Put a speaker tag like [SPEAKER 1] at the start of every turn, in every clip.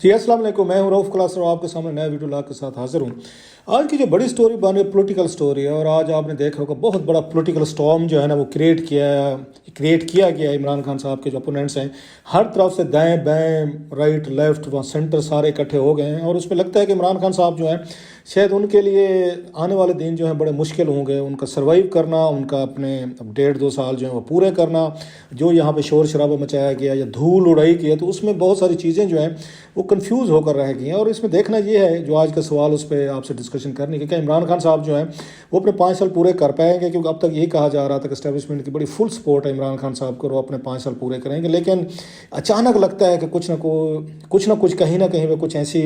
[SPEAKER 1] جی السلام علیکم، میں ہوں رؤف کلاس اور آپ کے سامنے نیا ویڈیو لا کے ساتھ حاضر ہوں۔ آج کی جو بڑی سٹوری بن رہی ہے پولیٹیکل سٹوری ہے، اور آج آپ نے دیکھا ہوگا بہت بڑا پولیٹیکل سٹارم جو ہے نا وہ کریٹ کیا گیا ہے۔ عمران خان صاحب کے جو اپوننٹس ہیں ہر طرف سے دائیں بائیں رائٹ لیفٹ و سینٹر سارے اکٹھے ہو گئے ہیں، اور اس میں لگتا ہے کہ عمران خان صاحب جو ہیں شاید ان کے لیے آنے والے دن جو ہیں بڑے مشکل ہوں گے، ان کا سروائیو کرنا، ان کا اپنے 1.5-2 سال جو ہیں وہ پورے کرنا۔ جو یہاں پہ شور شرابہ مچایا گیا یا دھول اڑائی گیا تو اس میں بہت ساری چیزیں جو ہیں وہ کنفیوز ہو کر رہ گئی ہیں، اور اس میں دیکھنا یہ ہے جو آج کا سوال اس پہ آپ سے ڈسکشن کرنے کی کہ عمران خان صاحب جو ہیں وہ اپنے 5 سال پورے کر پائیں گے، کیونکہ اب تک یہی کہا جا رہا تھا کہ اسٹیبلشمنٹ کی بڑی فل سپورٹ ہے عمران خان صاحب کو، وہ اپنے 5 سال پورے کریں گے، لیکن اچانک لگتا ہے کہ کچھ نہ کچھ کہیں نہ کہیں پہ کچھ ایسی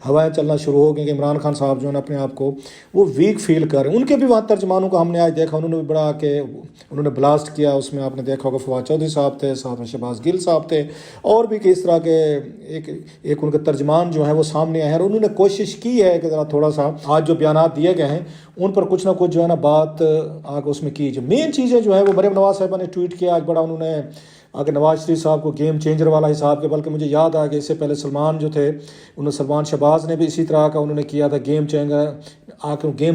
[SPEAKER 1] ہوائیں چلنا شروع ہو گئی کہ عمران خان صاحب جو ہے اپنے آپ کو وہ ویک فیل کر رہے ہیں۔ ان کے بھی وہاں ترجمانوں کو ہم نے آج دیکھا، انہوں نے بھی بڑا کہ انہوں نے بلاسٹ کیا، اس میں آپ نے دیکھا ہوگا فواد چودھری صاحب تھے، ساتھ میں شہباز گل صاحب تھے، اور بھی کس طرح کے ایک ان کے ترجمان جو ہیں وہ سامنے آئے ہیں، اور انہوں نے کوشش کی ہے کہ ذرا تھوڑا سا آج جو بیانات دیے گئے ہیں ان پر کچھ نہ کچھ جو ہے نا بات آگے اس میں کی۔ جو مین چیزیں جو ہیں وہ مریم نواز صاحبہ نے ٹویٹ کیا، آج بڑا انہوں نے آگے نواز شریف صاحب کو گیم چینجر والا حساب کے، بلکہ مجھے یاد آ گیا اس سے پہلے سلمان جو تھے انہوں نے سلمان شہباز نے بھی اسی طرح کا انہوں نے کیا تھا، گیم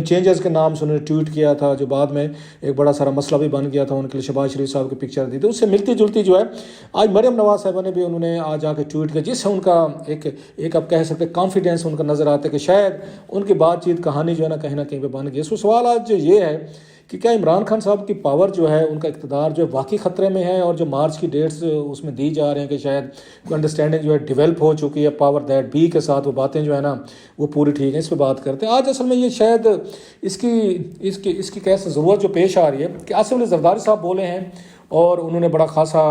[SPEAKER 1] چینجرز کے نام سے انہوں نے ٹویٹ کیا تھا، جو بعد میں ایک بڑا سارا مسئلہ بھی بن گیا تھا، ان کے لیے شہباز شریف صاحب کی پکچر دی تھی۔ اس سے ملتی جلتی جو ہے آج مریم نواز صاحبہ نے بھی انہوں نے آج آ کے ٹویٹ کیا، جس سے ان کا ایک آپ کہہ سکتے کانفیڈینس ان کا نظر آتا ہے کہ شاید ان کی بات چیت کہانی جو ہے نا کہیں نہ کہیں پہ بن گئی۔ سو سوال آج یہ ہے کہ کیا عمران خان صاحب کی پاور جو ہے، ان کا اقتدار جو ہے واقعی خطرے میں ہے، اور جو مارچ کی ڈیٹس اس میں دی جا رہے ہیں کہ شاید کوئی انڈرسٹینڈنگ جو ہے ڈیولپ ہو چکی ہے پاور دیٹ بی کے ساتھ، وہ باتیں جو ہے نا وہ پوری ٹھیک ہیں۔ اس پہ بات کرتے ہیں آج۔ اصل میں یہ شاید اس کی کیسے ضرورت جو پیش آ رہی ہے کہ آصف علی زرداری صاحب بولے ہیں، اور انہوں نے بڑا خاصا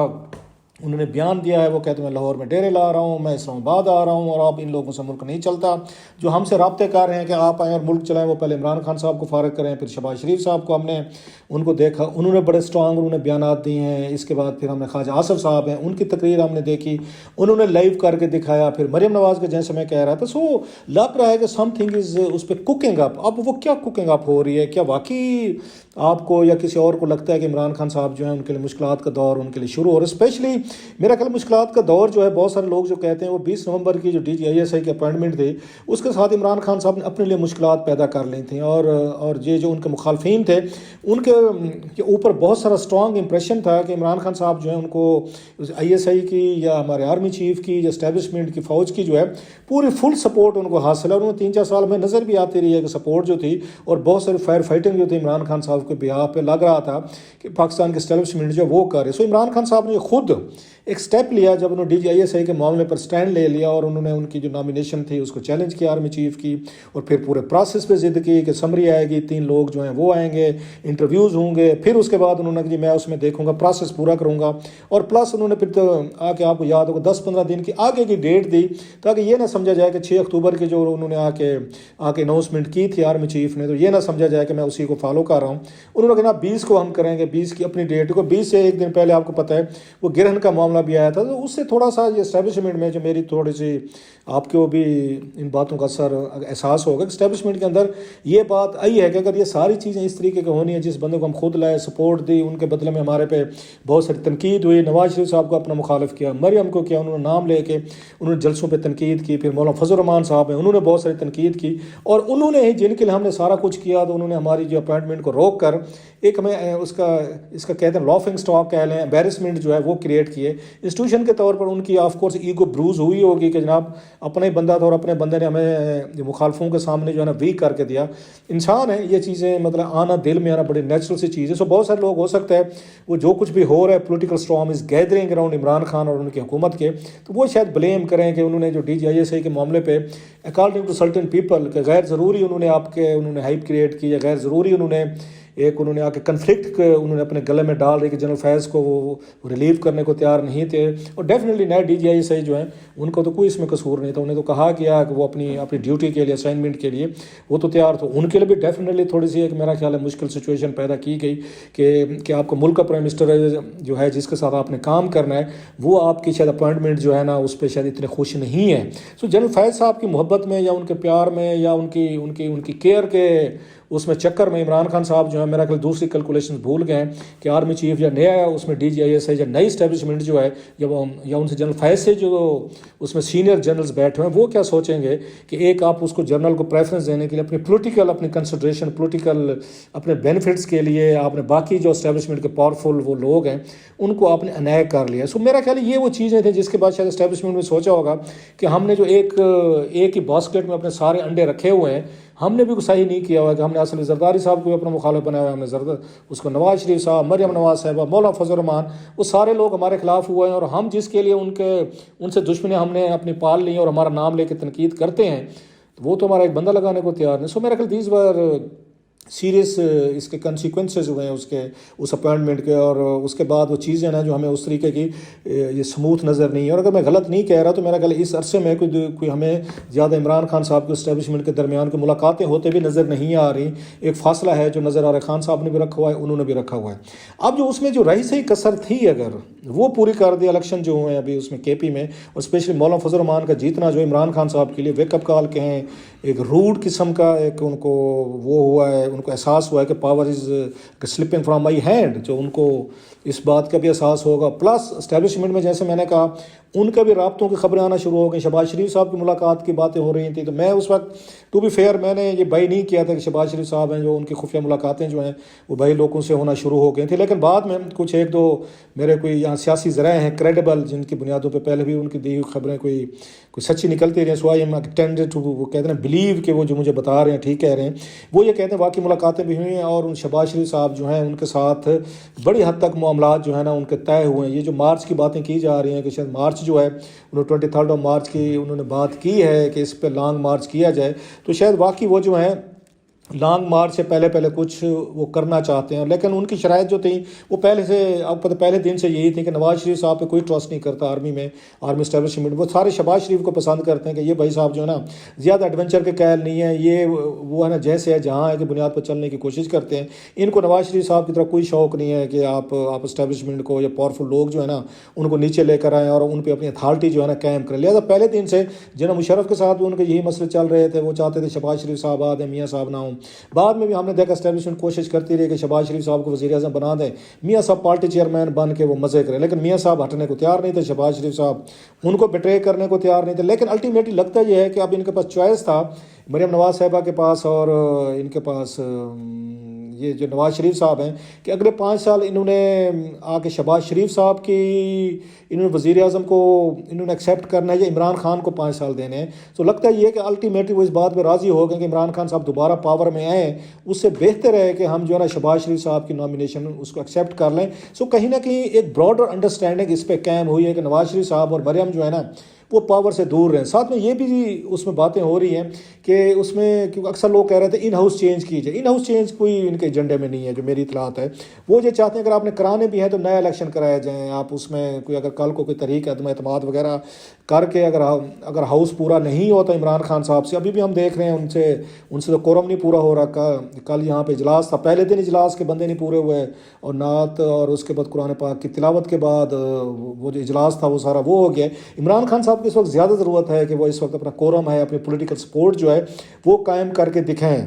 [SPEAKER 1] انہوں نے بیان دیا ہے، وہ کہتے ہیں میں لاہور میں ڈیرے لا رہا ہوں، میں اسلام آباد آ رہا ہوں، اور اب ان لوگوں سے ملک نہیں چلتا۔ جو ہم سے رابطے کر رہے ہیں کہ آپ آئیں اور ملک چلائیں، وہ پہلے عمران خان صاحب کو فارغ کریں، پھر شہباز شریف صاحب کو ہم نے ان کو دیکھا، انہوں نے بڑے اسٹرانگ انہوں نے بیانات دیے ہیں۔ اس کے بعد پھر ہم نے خواجہ آصف صاحب ہیں، ان کی تقریر ہم نے دیکھی، انہوں نے لائیو کر کے دکھایا۔ پھر مریم نواز کے جیسے میں کہہ رہا تھا، سو لگ رہا ہے کہ سم تھنگ از اس پہ کوکنگ اپ۔ اب وہ کیا کوکنگ اپ ہو رہی ہے؟ کیا واقعی آپ کو یا کسی اور کو لگتا ہے کہ عمران خان صاحب جو ہیں ان کے لیے مشکلات کا دور ان کے لیے شروع ہو رہا ہے؟ اسپیشلی میرا خیال مشکلات کا دور جو ہے، بہت سارے لوگ جو کہتے ہیں وہ 20 نومبر کی جو DGISI کی اپوائنٹمنٹ تھی اس کے ساتھ عمران خان صاحب نے اپنے لیے مشکلات پیدا کر لی تھیں، اور یہ جو ان کے مخالفین تھے ان کے اوپر بہت سارا اسٹرانگ امپریشن تھا کہ عمران خان صاحب جو ہیں ان کو ISI کی یا ہمارے آرمی چیف کی یا اسٹیبلشمنٹ کی فوج کی جو ہے پوری فل سپورٹ ان کو حاصل ہے۔ انہوں نے 3-4 سال میں نظر بھی آتی رہی ہے کہ سپورٹ جو تھی اور بہت ساری فائر فائٹنگ جو تھی عمران خان صاحب کے بیہاف پہ لگ رہا تھا کہ پاکستان کے اسٹیبلشمنٹ جو وہ کرے۔ سو عمران خان صاحب نے خود ایک سٹیپ لیا جب انہوں نے DGISI کے معاملے پر سٹینڈ لے لیا، اور انہوں نے ان کی جو نامینیشن تھی اس کو چیلنج کیا آرمی چیف کی، اور پھر پورے پروسیس پہ ضد کی کہ سمری آئے گی، 3 لوگ جو ہیں وہ آئیں گے، انٹرویوز ہوں گے، پھر اس کے بعد انہوں نے کہ میں اس میں دیکھوں گا، پروسیس پورا کروں گا، اور پلس انہوں نے پھر تو آ کے آپ کو یاد ہوگا 10-15 دن کی آگے کی ڈیٹ دی تاکہ یہ نہ سمجھا جائے کہ 6 اکتوبر کی جو انہوں نے آ کے اناؤنسمنٹ کی تھی آرمی چیف نے، تو یہ نہ سمجھا جائے کہ میں اسی کو فالو کر رہا ہوں۔ انہوں نے کہا 20 کو ہم کریں گے، 20 کی اپنی ڈیٹ کو، 20 سے ایک دن پہلے آپ کو پتہ ہے وہ گرہن کا معاملہ بھی آیا تھا، تو اس سے تھوڑا سا یہ اسٹیبلشمنٹ میں جو میری تھوڑی سی آپ کو بھی ان باتوں کا اثر احساس ہوگا کہ اسٹیبلشمنٹ کے اندر یہ بات آئی ہے کہ اگر یہ ساری چیزیں اس طریقے کی ہونی ہے، جس بندے کو ہم خود لائے، سپورٹ دی، ان کے بدلے میں ہمارے پہ بہت ساری تنقید ہوئی، نواز شریف صاحب کو اپنا مخالف کیا، مریم کو کیا، انہوں نے نام لے کے انہوں نے جلسوں پہ تنقید کی، پھر مولانا فضل الرحمان صاحب ہیں انہوں نے بہت ساری تنقید کی، اور انہوں نے ہی جن کے لیے ہم نے سارا کچھ کیا تو انہوں نے ہماری جو اپوائنٹمنٹ کو روک کر ایک ہمیں اس کا کہتے ہیں لافنگ سٹاک کہہ لیں، امبیرسمنٹ جو ہے وہ کریٹ کیے انسٹیٹیوشن کے طور پر۔ ان کی آف کورس ایگو بروز ہوئی ہوگی کہ جناب اپنا ہی بندہ تھا اور اپنے بندے نے ہمیں مخالفوں کے سامنے جو ہے نا ویک کر کے دیا۔ انسان ہے، یہ چیزیں مطلب آنا دل میں آنا بڑی نیچرل سی چیز ہے۔ سو بہت سارے لوگ ہو سکتا ہے وہ جو کچھ بھی ہو رہا ہے پولیٹیکل سٹارم از گیدرنگ اراؤنڈ عمران خان اور ان کی حکومت کے، تو وہ شاید بلیم کریں کہ انہوں نے جو DGISI کے معاملے پہ اکارڈنگ ٹو سرٹن پیپل کہ غیر ضروری انہوں نے ہائپ کریٹ کی، یا غیر ضروری انہوں نے آ کے کنفلکٹ انہوں نے اپنے گلے میں ڈال رہی کہ جنرل فیض کو وہ ریلیو کرنے کو تیار نہیں تھے، اور ڈیفینیٹلی نئے DGISI جو ہیں ان کو تو کوئی اس میں قصور نہیں تھا، انہیں تو کہا گیا کہ وہ اپنی ڈیوٹی کے لیے اسائنمنٹ کے لیے وہ تو تیار تھے، ان کے لیے بھی ڈیفینیٹلی تھوڑی سی ایک میرا خیال ہے مشکل سچویشن پیدا کی گئی کہ آپ کو ملک کا پرائم منسٹر جو ہے جس کے ساتھ آپ نے کام کرنا ہے وہ آپ کی شاید اپوائنٹمنٹ جو ہے نا اس پہ شاید اتنے خوش نہیں ہے۔ سو جنرل فیض صاحب کی محبت میں یا ان کے پیار میں یا ان کی کیئر کے اس میں چکر میں عمران خان صاحب جو ہے میرا خیال دوسری کیلکولیشن بھول گئے ہیں کہ آرمی چیف یا نیا ہے اس میں DGIS ہے یا نئی اسٹیبلشمنٹ جو ہے یا ان سے جنرل فیض سے جو اس میں سینئر جنرلز بیٹھے ہیں وہ کیا سوچیں گے کہ ایک آپ اس کو جنرل کو پریفرنس دینے کے لیے اپنی پولیٹیکل اپنی کنسیڈریشن پولیٹیکل اپنے بینیفٹس کے لیے آپ نے باقی جو اسٹیبلشمنٹ کے پاورفل وہ لوگ ہیں ان کو آپ نے انائے کر لیا. سو میرا خیال یہ وہ چیزیں تھیں جس کے بعد شاید اسٹیبلشمنٹ میں سوچا ہوگا کہ ہم نے جو ایک ہی باسکٹ میں اپنے سارے انڈے رکھے ہوئے ہیں ہم نے بھی صحیح نہیں کیا ہوا کہ ہم نے اصل زرداری صاحب کو بھی اپنا مخالف بنایا ہوا, ہم نے اس کو نواز شریف صاحب, مریم نواز صاحبہ, مولانا فضل الرحمان, وہ سارے لوگ ہمارے خلاف ہوئے ہیں اور ہم جس کے لیے ان سے دشمنی ہم نے اپنی پال لی اور ہمارا نام لے کے تنقید کرتے ہیں وہ تو ہمارا ایک بندہ لگانے کو تیار نہیں. سو میرا خیال دیز بار سیریس اس کے کنسیکوینسز ہوئے ہیں اس اپوائنٹمنٹ کے, اور اس کے بعد وہ چیزیں نا جو ہمیں اس طریقے کی یہ سموتھ نظر نہیں ہے. اور اگر میں غلط نہیں کہہ رہا تو میرا خیال اس عرصے میں کوئی ہمیں زیادہ عمران خان صاحب کے اسٹیبلشمنٹ کے درمیان کی ملاقاتیں ہوتے بھی نظر نہیں آ رہی. ایک فاصلہ ہے جو نظر آ رہا ہے, خان صاحب نے بھی رکھا ہوا ہے, انہوں نے بھی رکھا ہوا ہے. اب جو اس میں جو رہی صحیح کسر تھی اگر وہ پوری کر دی الیکشن جو ہوئے ہیں ابھی اس میں KP میں, اور اسپیشلی مولانا فضل الرحمان کا جیتنا جو عمران خان صاحب کے لیے ویک اپ کال کہیں, ایک روڈ قسم کا ایک ان کو وہ ہوا ہے, ان کو احساس ہوا ہے کہ power is slipping from my hand, جو ان کو اس بات کا بھی احساس ہوگا. پلس اسٹیبلشمنٹ میں جیسے میں نے کہا ان کا بھی رابطوں کی خبریں آنا شروع ہو گئی, شہباز شریف صاحب کی ملاقات کی باتیں ہو رہی تھیں. تو میں اس وقت ٹو بی فیئر میں نے یہ بائی نہیں کیا تھا کہ شہباز شریف صاحب ہیں جو ان کی خفیہ ملاقاتیں جو ہیں وہ بھائی لوگوں سے ہونا شروع ہو گئی تھیں. لیکن بعد میں کچھ ایک دو میرے کوئی یہاں سیاسی ذرائع ہیں کریڈیبل جن کی بنیادوں پہ پہلے بھی ان کی دی ہوئی خبریں کوئی سچی نکلتی رہی ہیں. سو آئی ایم ٹینڈ ٹو وہ کہتے ہیں بلیو کہ وہ جو مجھے بتا رہے ہیں ٹھیک کہہ رہے ہیں. وہ یہ کہتے ہیں واقعی ملاقاتیں بھی ہوئی ہیں اور ان شہباز شریف صاحب جو ہیں ان کے ساتھ بڑی حد تک معاملات جو ہے نا ان کے طے ہوئے ہیں. یہ جو مارچ کی باتیں کی جا رہی ہیں کہ شاید مارچ جو ہے 23 مارچ کی انہوں نے بات کی ہے کہ اس پہ لانگ مارچ کیا جائے, تو شاید واقعی وہ جو ہیں لانگ مارچ سے پہلے کچھ وہ کرنا چاہتے ہیں. لیکن ان کی شرائط جو تھیں وہ پہلے سے آپ کو پہلے دن سے یہی تھی کہ نواز شریف صاحب پہ کوئی ٹرسٹ نہیں کرتا آرمی اسٹیبلشمنٹ. وہ سارے شہباز شریف کو پسند کرتے ہیں کہ یہ بھائی صاحب جو ہے نا زیادہ ایڈونچر کے قائل نہیں ہیں, یہ وہ ہے نا جیسے ہے جہاں ہے کہ بنیاد پر چلنے کی کوشش کرتے ہیں. ان کو نواز شریف صاحب کی طرف کوئی شوق نہیں ہے کہ آپ اسٹیبلشمنٹ کو یا پاورفل لوگ جو ہے نا ان کو نیچے لے کر آئیں اور ان پہ اپنی اتھارٹی جو ہے نا قائم کریں. لہٰذا پہلے دن سے جناب مشرف کے ساتھ بھی ان کے یہی مسئلے چل رہے تھے, وہ چاہتے تھے شہباز شریف صاحب آ دیں, میاں صاحب نہ ہوں. بعد میں بھی ہم نے دیکھا اسٹیبلشمنٹ کوشش کرتی رہی کہ شہباز شریف صاحب کو وزیر اعظم بنا دیں, میاں صاحب پارٹی چیئرمین بن کے وہ مزے کریں. لیکن میاں صاحب ہٹنے کو تیار نہیں تھے, شہباز شریف صاحب ان کو بٹرے کرنے کو تیار نہیں تھے. لیکن الٹیمیٹلی لگتا یہ ہے کہ اب ان کے پاس چوائس تھا, مریم نواز صاحبہ کے پاس اور ان کے پاس یہ جو نواز شریف صاحب ہیں, کہ اگلے 5 سال انہوں نے آ کے شہباز شریف صاحب کی انہوں نے وزیر اعظم کو انہوں نے ایکسیپٹ کرنا ہے یا عمران خان کو 5 سال دینے ہیں. تو لگتا ہے یہ کہ الٹیمیٹلی وہ اس بات پہ راضی ہو گئے کہ عمران خان صاحب دوبارہ پاور میں آئیں, اس سے بہتر ہے کہ ہم جو ہے نا شہباز شریف صاحب کی نامینیشن اس کو ایکسیپٹ کر لیں. سو کہیں نہ کہیں ایک براڈر انڈرسٹینڈنگ اس پہ قائم ہوئی ہے کہ نواز شریف صاحب اور مریم جو ہے نا وہ پاور سے دور رہیں. ساتھ میں یہ بھی اس میں باتیں ہو رہی ہیں کہ اس میں کیونکہ اکثر لوگ کہہ رہے تھے ان ہاؤس چینج کیجیے. ان ہاؤس چینج کوئی ان کے ایجنڈے میں نہیں ہے جو میری اطلاعات ہے. وہ یہ چاہتے ہیں اگر آپ نے کرانے بھی ہیں تو نیا الیکشن کرائے جائیں. آپ اس میں کوئی اگر کل کو کوئی تحریک عدم اعتماد وغیرہ کر کے اگر ہاؤس پورا نہیں ہوتا عمران خان صاحب سے, ابھی بھی ہم دیکھ رہے ہیں ان سے تو قورم نہیں پورا ہو رہا. کل یہاں پہ اجلاس تھا, پہلے دن اجلاس کے بندے نہیں پورے ہوئے, اور نعت اور اس کے بعد قرآن پاک کی تلاوت کے بعد وہ جو اجلاس تھا وہ سارا وہ ہو گیا. عمران خان صاحب کو اس وقت زیادہ ضرورت ہے کہ وہ اس وقت اپنا قورم ہے, اپنی پولیٹیکل سپورٹ جو ہے وہ قائم کر کے دکھائیں.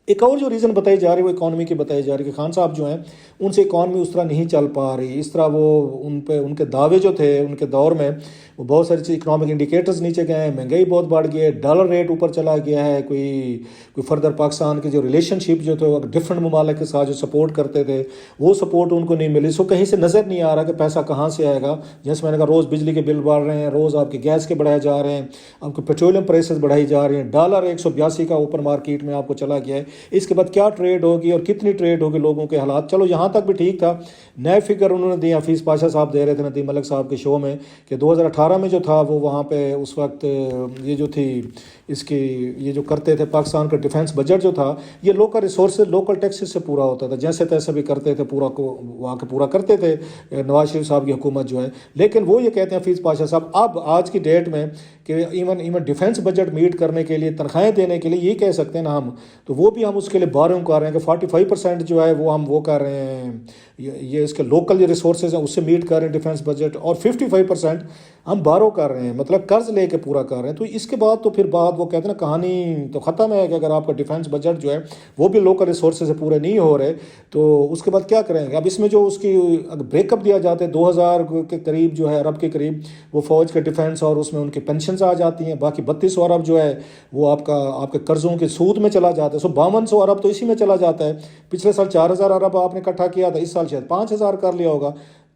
[SPEAKER 1] ایک اور جو ریزن بتائی جا رہی ہے وہ اکانومی کی بتائی جا رہی ہے کہ خان صاحب جو ہیں ان سے اکانومی اس طرح نہیں چل پا رہی. اس طرح وہ ان کے دعوے جو تھے ان کے دور میں وہ بہت ساری چیز اکنامک انڈیکیٹرز نیچے گئے ہیں, مہنگائی بہت بڑھ گئی ہے, ڈالر ریٹ اوپر چلا گیا ہے, کوئی فردر پاکستان کے جو ریلیشن شپ جو تھے ڈفرینٹ ممالک کے ساتھ جو سپورٹ کرتے تھے وہ سپورٹ ان کو نہیں ملی. سو کہیں سے نظر نہیں آ رہا کہ پیسہ کہاں سے آئے گا. جیسے میں نے کہا روز بجلی کے بل بڑھ رہے ہیں, روز آپ کے گیس کے بڑھائے جا رہے ہیں, آپ کے پیٹرولیم پرائسز بڑھائی جا رہی ہیں, ڈالر 182 کا اوپن مارکیٹ میں آپ کو چلا گیا ہے. اس کے بعد کیا ٹریڈ ہوگی اور کتنی ٹریڈ ہوگی لوگوں کے حالات. چلو یہاں تک بھی ٹھیک تھا, نئے فگر انہوں نے دی, حفیظ پاشا صاحب دے رہے تھے ندیم ملک صاحب کے شو میں کہ 2018 میں جو تھا وہ وہاں پہ اس وقت یہ جو تھی اس کی یہ جو کرتے تھے پاکستان کا ڈیفنس بجٹ جو تھا یہ لوکل ریسورسز لوکل ٹیکسز سے پورا ہوتا تھا, جیسے تیسے بھی کرتے تھے, پورا کو وہاں کے پورا کرتے تھے نواز شریف صاحب کی حکومت جو ہے. لیکن وہ یہ کہتے ہیں حفیظ پاشا صاحب اب آج کی ڈیٹ میں کہ ایون ڈیفنس بجٹ میٹ کرنے کے لیے تنخواہیں دینے کے لیے یہ کہہ سکتے ہیں نا ہم, تو وہ بھی بھی ہم اس کے لیے بارنگ کر رہے ہیں کہ 45% جو ہے وہ ہم وہ کر رہے ہیں، یہ اس کے لوکل جو ریسورسز ہیں اس سے میٹ کر رہے ہیں ڈیفنس بجٹ، اور 55% ہم بارو کر رہے ہیں، مطلب قرض لے کے پورا کر رہے ہیں۔ تو اس کے بعد تو پھر بعد وہ کہتے ہیں نا کہانی تو ختم ہے کہ اگر آپ کا ڈیفنس بجٹ جو ہے وہ بھی لوکل ریسورسز سے پورے نہیں ہو رہے تو اس کے بعد کیا کریں گے؟ اب اس میں جو اس کی اگر بریک اپ دیا جاتا ہے 2000 کے قریب جو ہے ارب کے قریب وہ فوج کے ڈیفنس اور اس میں ان کی پینشنز آ جاتی ہیں، باقی 3200 ارب جو ہے وہ آپ کے قرضوں کے سود میں چلا جاتا ہے، 5200 ارب تو اسی میں چلا جاتا ہے۔ پچھلے سال 4000 ارب آپ نے اکٹھا کیا تھا، اس سال شاید 5000 کر لیا ہوگا۔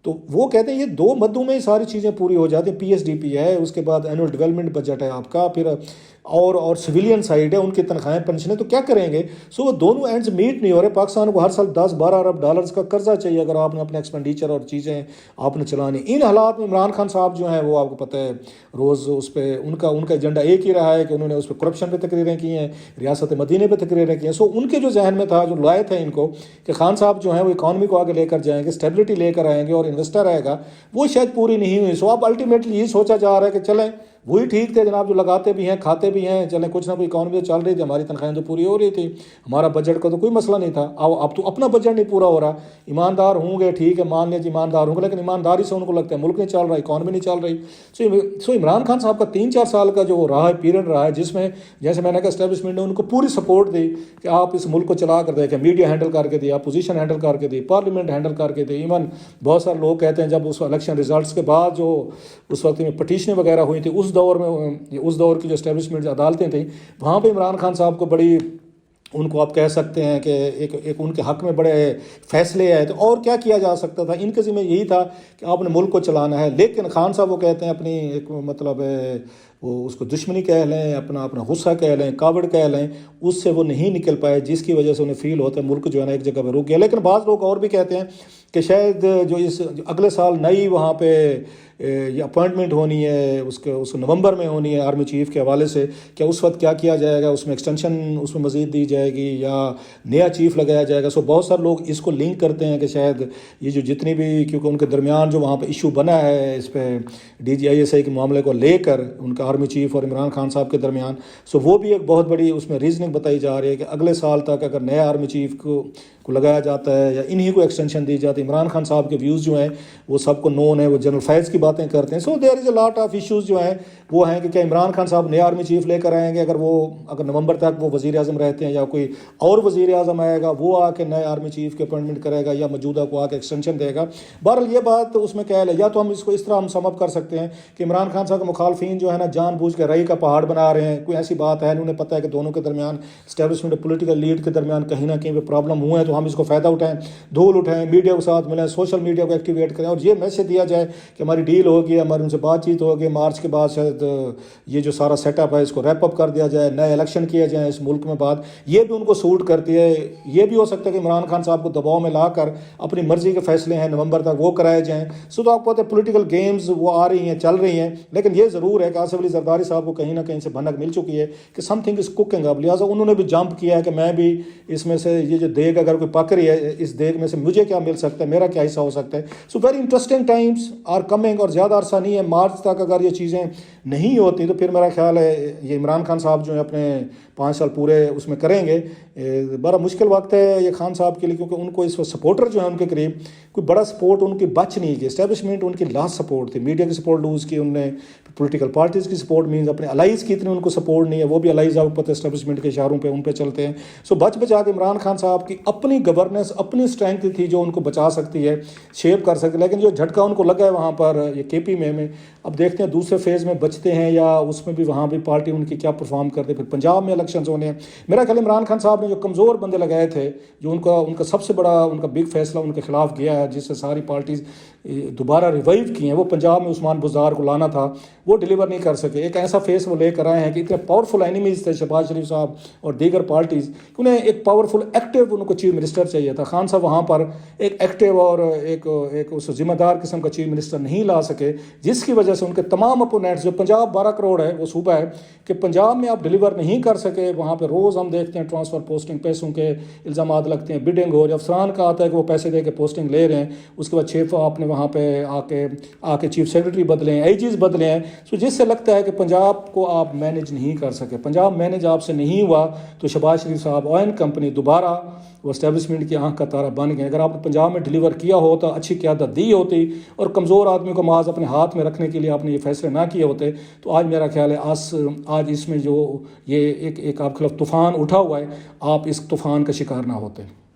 [SPEAKER 1] تو وہ کہتے ہیں یہ 2 مدوں میں ہی ساری چیزیں پوری ہو جاتی ہیں، پی ایس ڈی پی ہے، اس کے بعد اینول ڈیولپمنٹ بجٹ ہے آپ کا، پھر اور سویلین سائڈ ہے، ان کی تنخواہیں پنشنیں، تو کیا کریں گے؟ وہ دونوں اینڈز میٹ نہیں ہو رہے۔ پاکستان کو ہر سال 10-12 ارب ڈالرز کا قرضہ چاہیے اگر آپ نے اپنے ایکسپینڈیچر اور چیزیں آپ نے چلانی۔ ان حالات میں عمران خان صاحب جو ہیں وہ آپ کو پتہ ہے روز اس پہ ان کا ایجنڈا ایک ہی رہا ہے کہ انہوں نے اس پہ کرپشن پہ تقریریں کی ہیں، ریاست مدینہ پہ تقریریں کی ہیں۔ ان کے جو ذہن میں تھا، جو لائے تھے ان کو کہ خان صاحب جو ہیں وہ اکانومی کو آگے لے کر جائیں گے، اسٹیبلٹی لے کر آئیں گے اور انویسٹر آئے گا، وہ شاید پوری نہیں ہوئی۔ اب الٹیمیٹلی یہ سوچا جا رہا ہے کہ چلیں وہی ٹھیک تھے جناب، جو لگاتے بھی ہیں کھاتے بھی ہیں، چلیں کچھ نہ کوئی اکانومی تو چل رہی تھی، ہماری تنخواہیں تو پوری ہو رہی تھی، ہمارا بجٹ کا تو کوئی مسئلہ نہیں تھا۔ اب تو اپنا بجٹ نہیں پورا ہو رہا، ایماندار ہوں گے ٹھیک ہے، مان لیجیے ایماندار ہوں گے، لیکن ایمانداری سے ان کو لگتا ہے ملک نہیں چل رہا، اکانومی نہیں چل رہی۔ سو عمران خان صاحب کا 3-4 سال کا جو رہا ہے پیریڈ رہا ہے، جس میں جیسے میں نے کہا اسٹیبلشمنٹ نے ان کو پوری سپورٹ دی کہ آپ اس ملک کو چلا کر دیکھیں، میڈیا ہینڈل کر کے دی، اپوزیشن ہینڈل کر کے دی، پارلیمنٹ ہینڈل کر کے دی، ایون بہت سارے لوگ کہتے ہیں جب اس الیکشن ریزلٹس کے بعد جو اس وقت میں پٹیشنیں وغیرہ ہوئی تھی، اس دور کی جو اسٹیبلشمنٹ عدالتیں تھیں، وہاں پہ عمران خان صاحب کو بڑی، ان کو آپ کہہ سکتے ہیں کہ ایک ان کے حق میں بڑے فیصلے آئے۔ تو اور کیا کیا جا سکتا تھا؟ ان کے ذمہ یہی تھا کہ آپ نے ملک کو چلانا ہے، لیکن خان صاحب وہ کہتے ہیں اپنی ایک مطلب وہ اس کو دشمنی کہہ لیں، اپنا غصہ کہہ لیں، کاوڑ کہہ لیں، اس سے وہ نہیں نکل پائے، جس کی وجہ سے انہیں فیل ہوتا ہے ملک جو ہے نا ایک جگہ پہ رک گیا۔ لیکن بعض لوگ اور بھی کہتے ہیں کہ شاید جو اگلے سال نئی وہاں پہ یہ اپوائنٹمنٹ ہونی ہے، اس کو نومبر میں ہونی ہے آرمی چیف کے حوالے سے، کیا اس وقت کیا کیا جائے گا؟ اس میں ایکسٹینشن اس میں مزید دی جائے گی یا نیا چیف لگایا جائے گا؟ بہت سارے لوگ اس کو لنک کرتے ہیں کہ شاید یہ جو جتنی بھی، کیونکہ ان کے درمیان جو وہاں پہ ایشو بنا ہے اس پہ DGISI کے معاملے کو لے کر ان کا آرمی چیف اور عمران خان صاحب کے درمیان، وہ بھی ایک بہت بڑی اس میں ریزننگ بتائی جا رہی ہے کہ اگلے سال تک اگر نیا آرمی چیف کو لگایا جاتا ہے یا انہی کو ایکسٹینشن دی جاتی ہے، عمران خان صاحب کے ویوز جو ہیں وہ سب کو نون ہے، وہ جنرل فیض کی باتیں کرتے ہیں۔ دیر از اے لاٹ آف ایشوز جو ہیں وہ ہیں کہ کیا عمران خان صاحب نیا آرمی چیف لے کر آئیں گے؟ اگر نومبر تک وہ وزیر اعظم رہتے ہیں، یا کوئی اور وزیر اعظم آئے گا وہ آ کے نئے آرمی چیف کی اپوائنٹمنٹ کرے گا، یا موجودہ کو آ کے ایکسٹینشن دے گا؟ بہرحال یہ بات اس میں کیا ہے، یا تو ہم اس کو اس طرح ہم سم اپ کر سکتے ہیں کہ عمران خان صاحب کے مخالفین جو ہے نا جان بوجھ کے رئی کا پہاڑ بنا رہے ہیں، کوئی ایسی بات ہے نہیں، انہیں پتہ ہے کہ دونوں کے درمیان اسٹیبلشمنٹ پولیٹیکل لیڈ کے درمیان کہیں نہ کہیں پہ پرابلم ہوئے ہیں، تو ہم اس کو فائدہ اٹھائیں، دھول اٹھائیں، میڈیا کے ساتھ ملیں، سوشل میڈیا کو ایکٹیویٹ کریں اور یہ میسج دیا جائے کہ ہماری ڈیل ہوگی، ہماری ان سے بات چیت ہوگی، مارچ کے بعد شاید یہ جو سارا سیٹ اپ ہے اس کو ریپ اپ کر دیا جائے، نئے الیکشن کیے جائیں اس ملک میں۔ بات یہ بھی ان کو سوٹ کرتی ہے۔ یہ بھی ہو سکتا ہے کہ عمران خان صاحب کو دباؤ میں لا کر اپنی مرضی کے فیصلے ہیں نومبر تک وہ کرائے جائیں۔ تو آپ کو پتہ ہے پولیٹیکل گیمز وہ آ رہی ہیں، چل رہی ہیں، لیکن یہ ضرور ہے کہ آصف علی زرداری صاحب کو کہیں نہ کہیں سے بھنک مل چکی ہے کہ سم تھنگ از کوکنگ اب، لہٰذا انہوں نے بھی جمپ کیا ہے کہ میں بھی اس میں سے یہ جو دیگ اگر کوئی پک رہی ہے، اس دیگ میں سے مجھے کیا مل سکتا ہے، میرا کیا حصہ ہو سکتا ہے۔ Very interesting times are coming, اور زیادہ عرصہ نہیں ہے، مارچ تک اگر یہ چیزیں نہیں ہوتی تو پھر میرا خیال ہے یہ عمران خان صاحب جو ہے اپنے 5 سال پورے اس میں کریں گے۔ بڑا مشکل وقت ہے یہ خان صاحب کے لیے، کیونکہ ان کو اس وقت سپورٹر جو ہیں ان کے قریب کوئی بڑا سپورٹ ان کی بچ نہیں کی، اسٹیبلشمنٹ ان کی لاسٹ سپورٹ تھی، میڈیا کی سپورٹ لوز کی ان نے، پولیٹیکل پارٹیز کی سپورٹ مینز اپنے الائز کی اتنی ان کو سپورٹ نہیں ہے، وہ بھی الائز آپ کو پتہ اسٹیبلشمنٹ کے اشاروں پہ ان پہ چلتے ہیں۔ بچ بچا کے عمران خان صاحب کی اپنی گورننس، اپنی اسٹرینتھ تھی جو ان کو بچا سکتی ہے، شیپ کر سکتی ہے، لیکن جو جھٹکا ان کو لگا ہے وہاں پر یہ KP میں اب دیکھتے ہیں دوسرے فیز میں بچتے ہیں یا اس میں بھی وہاں بھی پارٹی ان کی کیا پرفارم کرتے ہیں۔ پھر پنجاب میں الیکشنز ہونے ہیں، میرا خیال عمران خان صاحب نے جو کمزور بندے لگائے تھے، جو ان کا سب سے بڑا ان کا بگ فیصلہ ان کے خلاف گیا ہے، جس سے ساری پارٹیز دوبارہ ریوائیو کی ہیں، وہ پنجاب میں عثمان بزدار کو لانا تھا، وہ ڈیلیور نہیں کر سکے۔ ایک ایسا فیس وہ لے کر آئے ہیں کہ اتنے پاورفل اینیمیز تھے شہباز شریف صاحب اور دیگر پارٹیز، انہیں ایک پاورفل ایکٹیو ان کو چیف منسٹر چاہیے تھا۔ خان صاحب وہاں پر ایک ایکٹیو اور ایک اس ذمہ دار قسم کا چیف منسٹر نہیں لا سکے، جس کی وجہ سے ان کے تمام اپوننٹس، جو پنجاب 12 کروڑ ہے وہ صوبہ ہے، کہ پنجاب میں آپ ڈیلیور نہیں کر سکے۔ وہاں پہ روز ہم دیکھتے ہیں ٹرانسفر پوسٹنگ، پیسوں کے الزامات لگتے ہیں، بڈنگ ہو، جب افسران کا آتا ہے کہ وہ پیسے دے کے پوسٹنگ لے رہے ہیں، اس کے بعد 6 آپ نے وہاں پہ آ کے چیف سیکرٹری بدلے ہیں, AGs بدلے ہیں. سو جس سے لگتا ہے کہ پنجاب کو آپ مینیج نہیں کر سکے, پنجاب مینیج آپ سے نہیں ہوا, تو شہباز شریف صاحب ON کمپنی دوبارہ وہ اسٹیبلشمنٹ کی آنکھ کا تارا بن گئے. اگر آپ نے پنجاب میں ڈلیور کیا ہوتا, اچھی قیادت دی ہوتی اور کمزور آدمی کو محض اپنے ہاتھ میں رکھنے کے لیے آپ نے یہ فیصلے نہ کیے ہوتے, تو آج میرا خیال ہے آج اس میں جو یہ ایک آپ کے خلاف طوفان اٹھا ہوا ہے, آپ اس طوفان کا شکار نہ ہوتے.